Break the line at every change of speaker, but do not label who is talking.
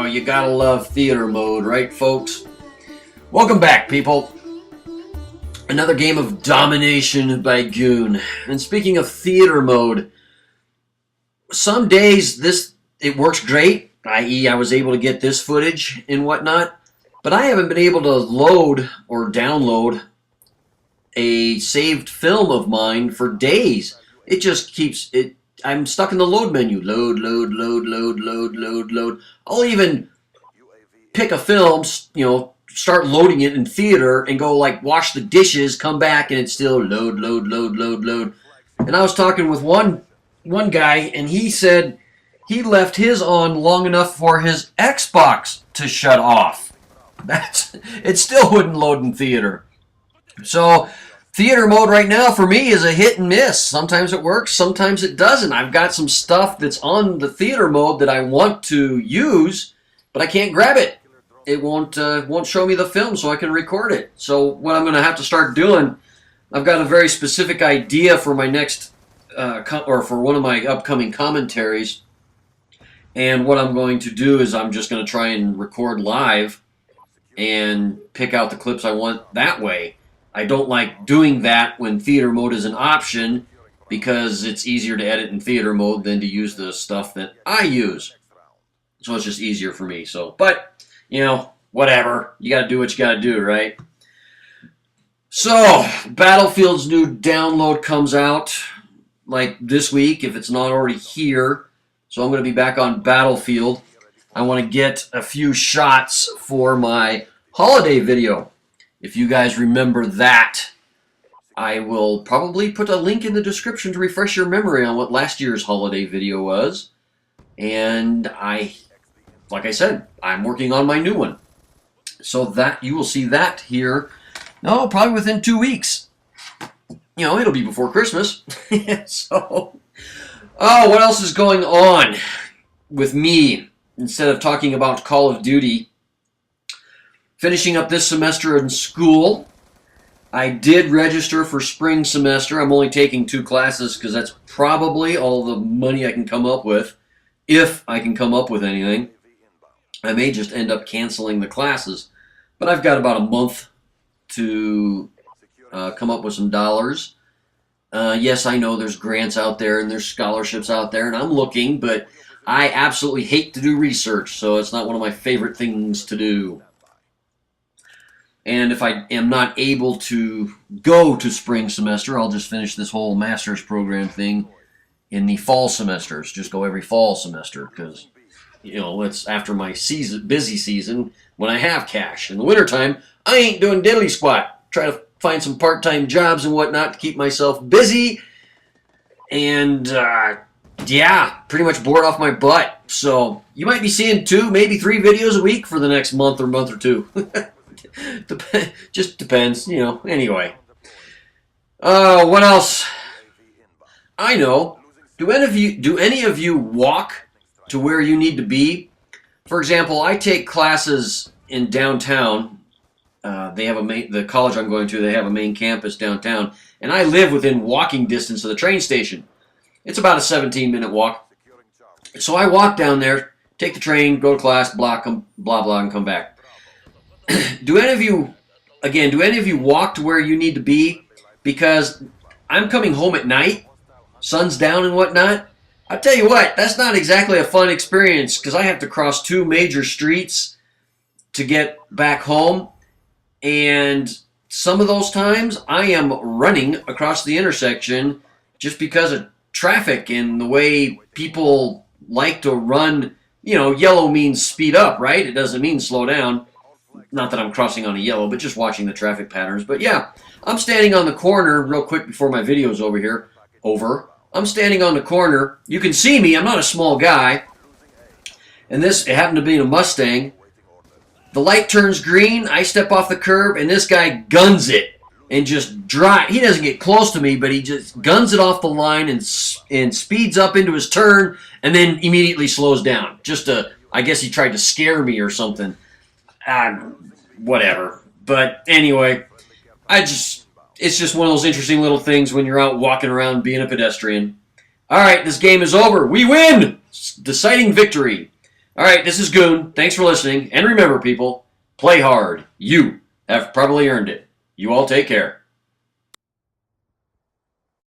you gotta love theater mode, right, folks? Welcome back, people. Another game of domination by Goon. And speaking of theater mode, some days it works great, i.e. I was able to get this footage and whatnot, but I haven't been able to load or download a saved film of mine for days. It just keeps it. I'm stuck in the load menu. Load, load, load, load, load, load, load. I'll even pick a film, start loading it in theater and go like wash the dishes, come back, and it's still load, load, load, load, load. And I was talking with one guy, and he said he left his on long enough for his Xbox to shut off. It still wouldn't load in theater. So theater mode right now for me is a hit and miss. Sometimes it works, sometimes it doesn't. I've got some stuff that's on the theater mode that I want to use, but I can't grab it. It won't show me the film so I can record it. So what I'm going to have to start doing, I've got a very specific idea for my next, or for one of my upcoming commentaries. And what I'm going to do is I'm just going to try and record live and pick out the clips I want that way. I don't like doing that when theater mode is an option because it's easier to edit in theater mode than to use the stuff that I use. So it's just easier for me. But whatever. You got to do what you got to do, right? So, Battlefield's new download comes out like this week, if it's not already here. So I'm going to be back on Battlefield. I want to get a few shots for my holiday video. If you guys remember that, I will probably put a link in the description to refresh your memory on what last year's holiday video was. And like I said, I'm working on my new one. So that you will see that here, probably within 2 weeks. It'll be before Christmas. So, what else is going on with me? Instead of talking about Call of Duty, finishing up this semester in school, I did register for spring semester. I'm only taking 2 classes because that's probably all the money I can come up with, if I can come up with anything. I may just end up canceling the classes, but I've got about a month to come up with some dollars. Yes, I know there's grants out there and there's scholarships out there, and I'm looking, but I absolutely hate to do research, so it's not one of my favorite things to do. And if I am not able to go to spring semester, I'll just finish this whole master's program thing in the fall semesters. Just go every fall semester, because it's after my busy season when I have cash. In the wintertime, I ain't doing diddly squat. Try to find some part-time jobs and whatnot to keep myself busy. And, pretty much bored off my butt. So, you might be seeing 2, maybe 3 videos a week for the next month or 2. Just depends, anyway. What else? I know. Do any of you walk to where you need to be? For example, I take classes in downtown. They have the college I'm going to, they have a main campus downtown, and I live within walking distance of the train station. It's about a 17-minute walk. So I walk down there, take the train, go to class, blah, blah, and come back. Do any of you walk to where you need to be? Because I'm coming home at night, sun's down and whatnot. I tell you what, that's not exactly a fun experience because I have to cross 2 major streets to get back home. And some of those times I am running across the intersection just because of traffic and the way people like to run. Yellow means speed up, right? It doesn't mean slow down. Not that I'm crossing on a yellow, but just watching the traffic patterns. But yeah, I'm standing on the corner real quick before my video's over here. I'm standing on the corner. You can see me. I'm not a small guy. And it happened to be in a Mustang. The light turns green. I step off the curb, and this guy guns it and just drive. He doesn't get close to me, but he just guns it off the line and speeds up into his turn, and then immediately slows down. I guess he tried to scare me or something. Whatever. But anyway, it's just one of those interesting little things when you're out walking around being a pedestrian. All right, this game is over. We win! Deciding victory. All right, this is Goon. Thanks for listening. And remember, people, play hard. You have probably earned it. You all take care.